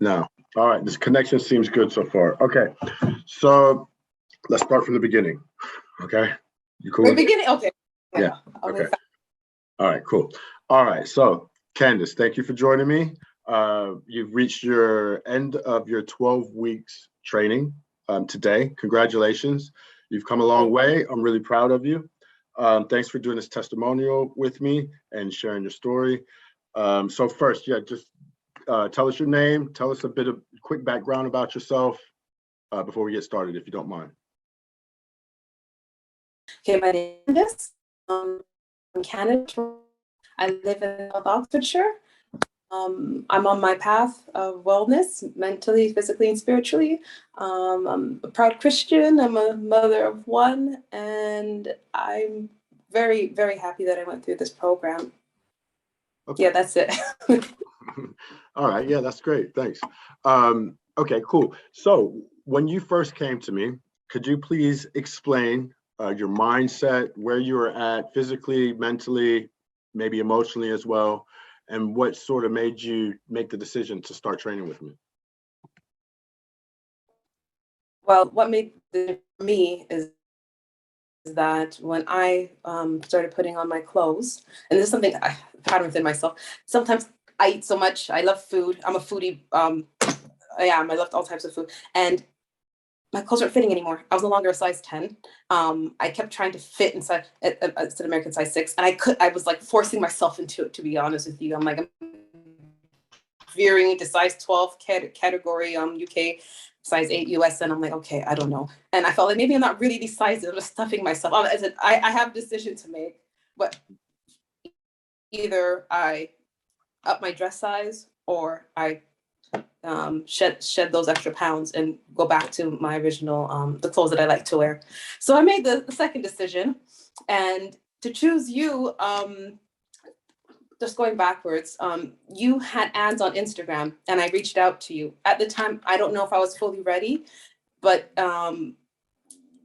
No. All right. This connection seems good so far. Okay. So let's start from the beginning. Okay. You cool? The beginning? Okay. Yeah. Okay. All right, cool. All right. So Candace, thank you for joining me. You've reached your end of your 12 weeks training today. Congratulations. You've come a long way. I'm really proud of you. Thanks for doing this testimonial with me and sharing your story. So first, just tell us your name. Tell us a bit of quick background about yourself before we get started, if you don't mind. Okay, my name is Candace. I'm Candace. I live in North Oxfordshire. I'm on my path of wellness, mentally, physically, and spiritually. I'm a proud Christian. I'm a mother of one, and I'm very, very happy that I went through this program. Okay. Yeah, that's it. All right. Yeah, that's great. Thanks. Okay, cool. So when you first came to me, could you please explain your mindset, where you were at physically, mentally, maybe emotionally as well, and what sort of made you make the decision to start training with me? Well, what made it for me is that when I started putting on my clothes, and this is something I pattern within myself, sometimes I eat so much. I love food. I'm a foodie. I love all types of food. And my clothes weren't fitting anymore. I was no longer a size 10. I kept trying to fit inside it's an American size 6. And I was like forcing myself into it, to be honest with you. I'm veering into size 12 category, UK, size 8 US. And I'm like, okay, I don't know. And I felt like maybe I'm not really these sizes. I'm just stuffing myself. I have a decision to make, but either I up my dress size or I shed those extra pounds and go back to my original, the clothes that I like to wear. So I made the second decision, and to choose you, just going backwards, you had ads on Instagram and I reached out to you. At the time, I don't know if I was fully ready, but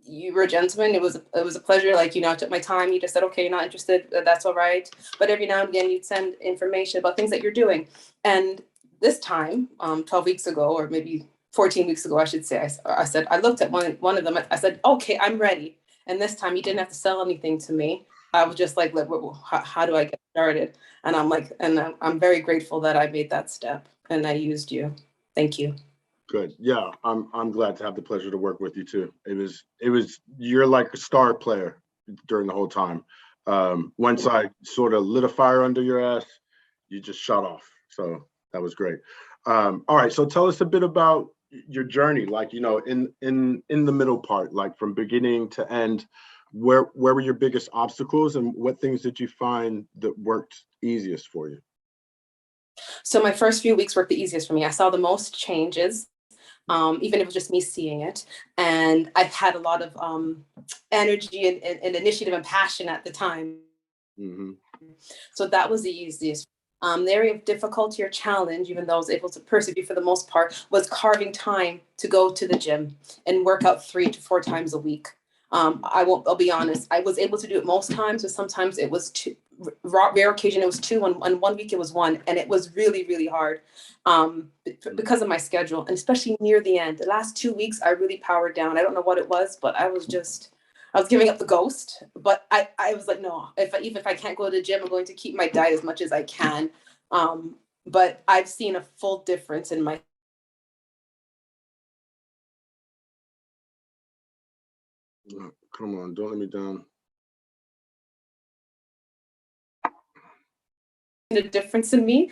you were a gentleman. It was a pleasure. Like, I took my time. You just said, okay, you're not interested. That's all right. But every now and again, you'd send information about things that you're doing. And this time, 12 weeks ago, or maybe 14 weeks ago, I should say, I said, I looked at one of them. I said, okay, I'm ready. And this time you didn't have to sell anything to me. I was just like, how do I get started? And I'm very grateful that I made that step and I used you. Thank you. Good. Yeah, I'm glad to have the pleasure to work with you too. You're like a star player during the whole time. Once I sort of lit a fire under your ass, you just shut off. So that was great. All right. So tell us a bit about your journey, like, in the middle part, like from beginning to end, where were your biggest obstacles and what things did you find that worked easiest for you? So my first few weeks worked the easiest for me. I saw the most changes. Even if it was just me seeing it. And I've had a lot of energy and initiative and passion at the time. Mm-hmm. So that was the easiest. The area of difficulty or challenge, even though I was able to persevere for the most part, was carving time to go to the gym and work out 3 to 4 times a week. I'll be honest, I was able to do it most times, but sometimes it was 2, rare occasion it was 2, and 1 week it was 1, and it was really, really hard because of my schedule, and especially near the end. The last 2 weeks, I really powered down. I don't know what it was, but I was giving up the ghost. But I was like, no, even if I can't go to the gym, I'm going to keep my diet as much as I can. But I've seen a full difference in my. Come on, don't let me down. The difference in me,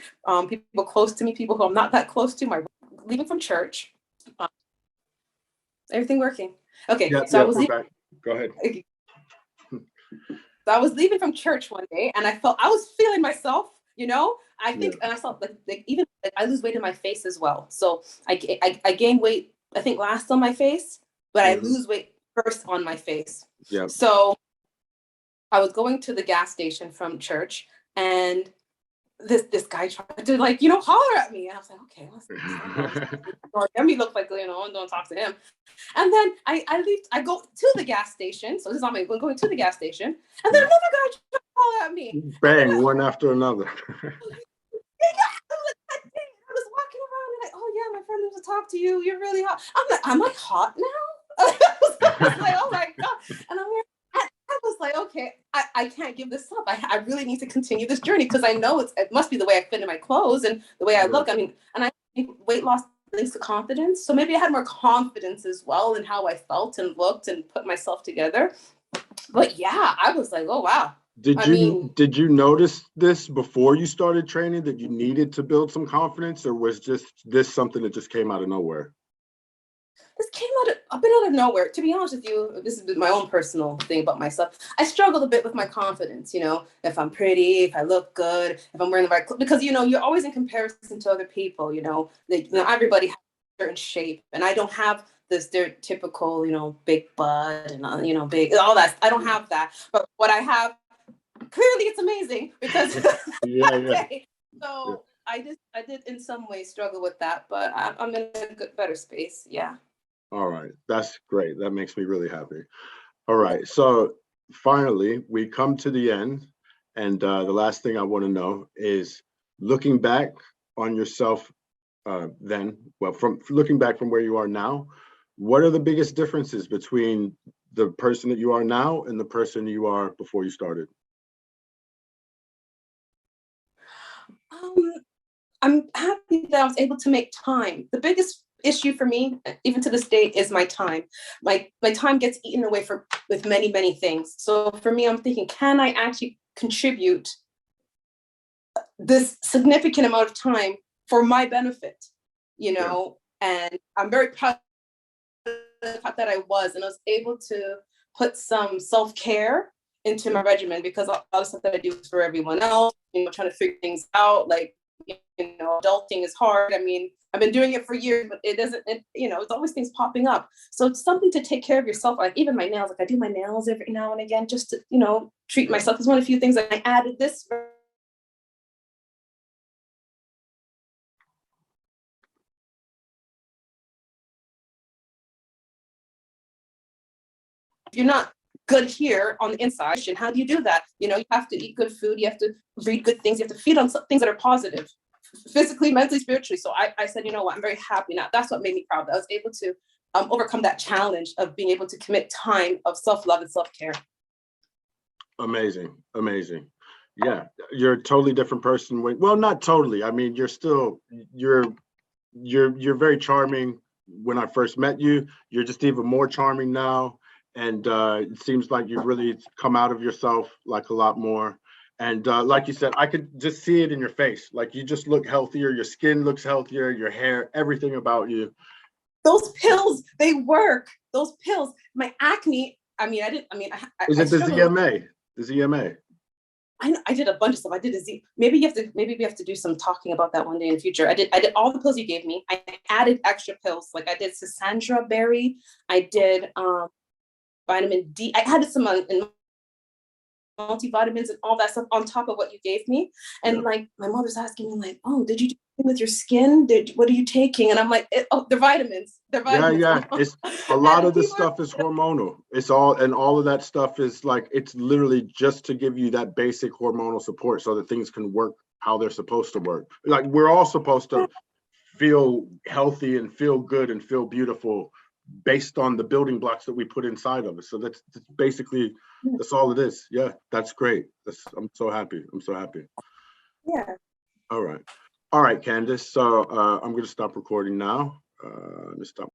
people close to me, people who I'm not that close to, leaving from church, everything working. Okay, yeah, so I was leaving. Go ahead. So I was leaving from church one day, and I was feeling myself. I think, and I saw even I lose weight in my face as well. So I gain weight, I think, last on my face, but I lose weight first on my face. Yeah. So I was going to the gas station from church, and this guy tried to holler at me, and I was like, okay, let me look like don't talk to him. And then I leave. I go to the gas station. So this is on my going to the gas station, and then another guy tried to holler at me. Bang, one after another. I was walking around and oh yeah, my talk to you. You're really hot. I'm like hot now. I was like, oh my God. And I was like, okay, I can't give this up. I really need to continue this journey because I know it must be the way I fit in my clothes and the way I look. I mean, and I think weight loss links to confidence. So maybe I had more confidence as well in how I felt and looked and put myself together. But yeah, I was like, oh wow. Did you notice this before you started training that you needed to build some confidence, or was just this something that just came out of nowhere? This came a bit out of nowhere. To be honest with you, this is my own personal thing about myself. I struggled a bit with my confidence, if I'm pretty, if I look good, if I'm wearing the right clothes, because, you're always in comparison to other people, everybody has a certain shape, and I don't have the stereotypical, big butt and, big, all that. I don't have that. But what I have, clearly it's amazing because yeah. So I did in some ways struggle with that, but I'm in a better space. Yeah. All right, that's great. That makes me really happy. All right, so finally we come to the end, and the last thing I want to know is, looking back on yourself from looking back from where you are now, what are the biggest differences between the person that you are now and the person you are before you started? I'm happy that I was able to make time. The biggest issue for me, even to this day, is my time. My time gets eaten away with many, many things. So for me, I'm thinking, can I actually contribute this significant amount of time for my benefit? And I'm very proud that I was, and I was able to put some self-care into my regimen, because a lot of stuff that I do is for everyone else, trying to figure things out, like, adulting is hard. I mean, I've been doing it for years, but it's always things popping up. So it's something to take care of yourself. Like even my nails, like I do my nails every now and again, just to, treat myself. It's one of the few things that I added this. You're not good here on the inside, and how do you do that? You have to eat good food, you have to read good things, you have to feed on some things that are positive, physically, mentally, spiritually. So I said, I'm very happy now. That's what made me proud, that I was able to overcome that challenge of being able to commit time of self-love and self-care. Amazing. Yeah, you're a totally different person. Well, not totally. I mean, you're very charming. When I first met you, you're just even more charming now. And it seems like you've really come out of yourself like a lot more. And like you said, I could just see it in your face. Like you just look healthier, your skin looks healthier, your hair, everything about you. Those pills, they work. Those pills, my acne, Is it the ZMA? The ZMA? I did a bunch of stuff. I did maybe we have to do some talking about that one day in the future. I did all the pills you gave me. I added extra pills. Like I did Sasandra berry. I did vitamin D. I added some multivitamins and all that stuff on top of what you gave me. And like my mother's asking me, like, oh, did you do anything with your skin? What are you taking? And I'm like, they're vitamins. They're vitamins. Yeah. It's a lot of this stuff is hormonal. All of that stuff is like, it's literally just to give you that basic hormonal support so that things can work how they're supposed to work. Like we're all supposed to feel healthy and feel good and feel beautiful based on the building blocks that we put inside of us. So that's basically, that's all it is. Yeah, that's great. I'm so happy. Yeah. All right, Candace. So I'm going to stop recording now. Stop.